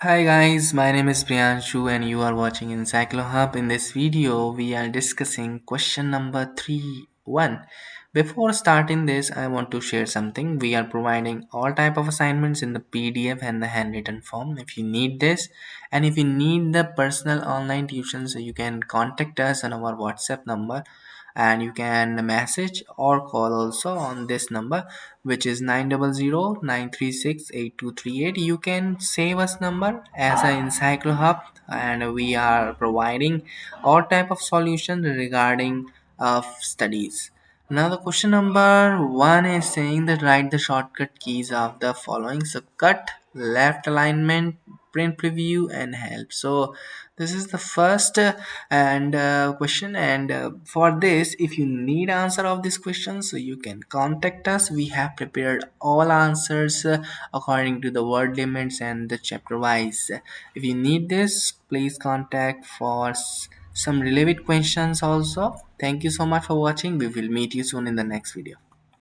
Hi guys, my name is Priyanshu and you are watching Encyclohub. In this video, we are discussing question number 3.1. Before starting this, I want to share something. We are providing all type of assignments in the PDF and the handwritten form. If you need this and if you need the personal online tuition, so you can contact us on our WhatsApp number and you can message or call also on this number, which is 900 936 8238. You can save us number as an Encyclo Hub, and we are providing all type of solutions regarding of studies. Now the question number one is saying that write the shortcut keys of the following. So cut, left alignment, print preview, and help. So this is the first and question, and for this, if you need answer of this question, so you can contact us. We have prepared all answers according to the word limits and the chapter wise. If you need this, please contact for some relevant questions also. Thank you so much for watching. We will meet you soon in the next video.